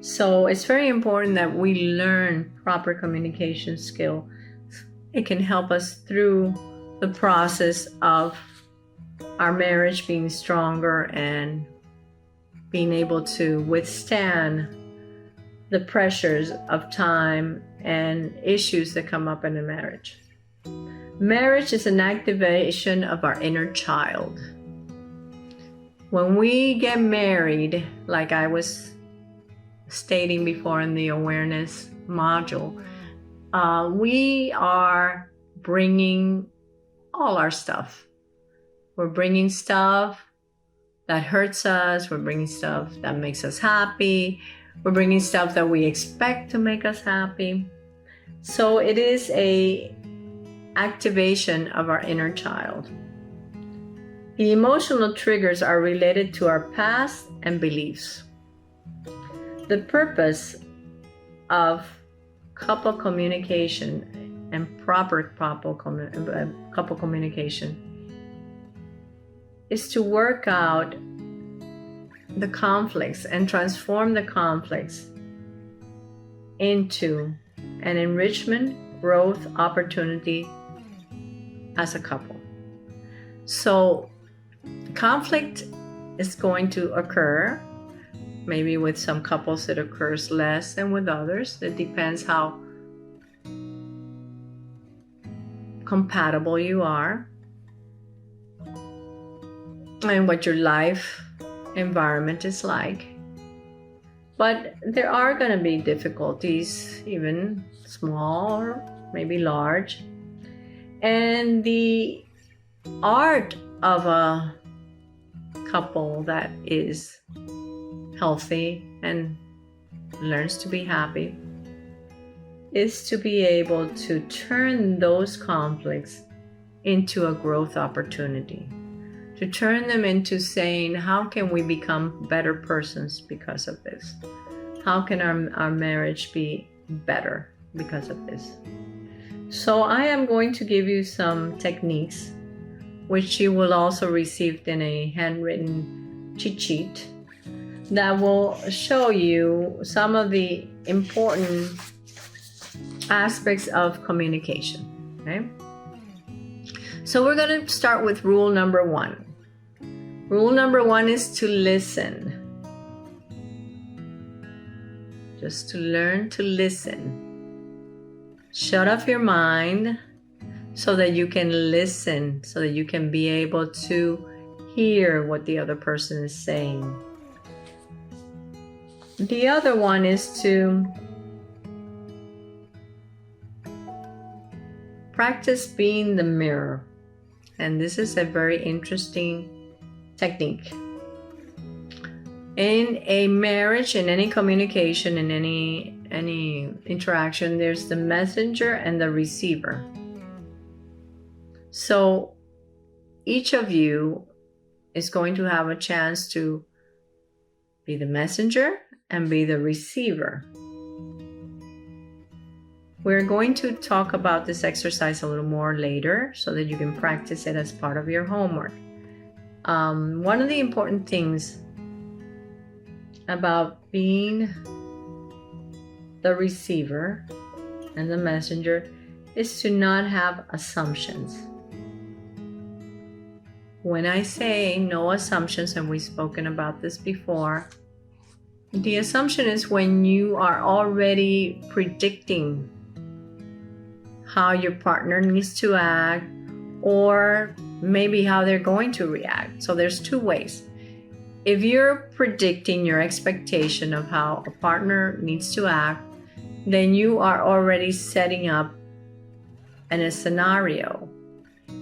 So it's very important that we learn proper communication skill. It can help us through the process of our marriage being stronger and being able to withstand the pressures of time and issues that come up in a marriage. Marriage is an activation of our inner child. When we get married, like I was stating before in the awareness module, we are bringing all our stuff. We're bringing stuff that hurts us. We're bringing stuff that makes us happy. We're bringing stuff that we expect to make us happy. So it is a activation of our inner child. The emotional triggers are related to our past and beliefs. The purpose of couple communication and proper couple communication is to work out the conflicts and transform the conflicts into an enrichment, growth opportunity as a couple. So conflict is going to occur. Maybe with some couples it occurs less than with others. It depends how compatible you are and what your life environment is like. But there are going to be difficulties, even small or maybe large. And the art of a couple that is healthy and learns to be happy is to be able to turn those conflicts into a growth opportunity, to turn them into saying, how can we become better persons because of this? How can our marriage be better because of this? So I am going to give you some techniques, which you will also receive in a handwritten cheat sheet that will show you some of the important aspects of communication. Okay? So we're going to start with rule number 1. Rule number 1 is to listen. Just to learn to listen. Shut off your mind so that you can listen, so that you can be able to hear what the other person is saying. The other one is to practice being the mirror. And this is a very interesting technique. In a marriage, in any communication, in any interaction, there's the messenger and the receiver. So each of you is going to have a chance to be the messenger and be the receiver. We're going to talk about this exercise a little more later so that you can practice it as part of your homework. One of the important things about being the receiver and the messenger is to not have assumptions. When I say no assumptions, and we've spoken about this before, the assumption is when you are already predicting how your partner needs to act or maybe how they're going to react. So there's two ways. If you're predicting your expectation of how a partner needs to act, then you are already setting up a scenario.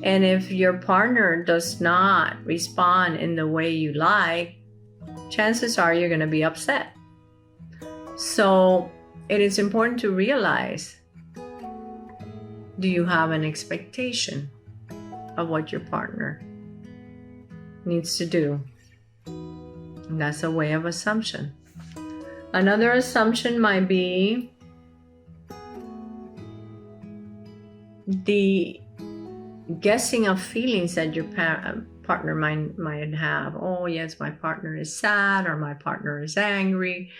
And if your partner does not respond in the way you like, chances are you're going to be upset. So it is important to realize, do you have an expectation of what your partner needs to do? And that's a way of assumption. Another assumption might be the guessing of feelings that your partner might have. Oh yes, my partner is sad, or my partner is angry,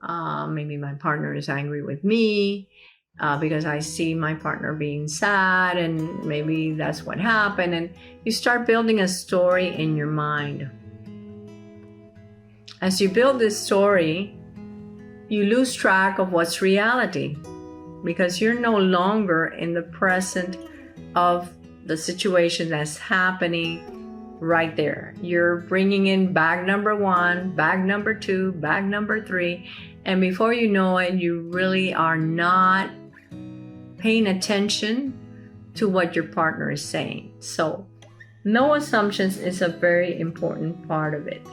Maybe my partner is angry with me because I see my partner being sad, and maybe that's what happened. And you start building a story in your mind. As you build this story, you lose track of what's reality because you're no longer in the present of the situation that's happening right there. You're bringing in bag number 1, bag number 2, bag number 3, and before you know it, you really are not paying attention to what your partner is saying. So, no assumptions is a very important part of it.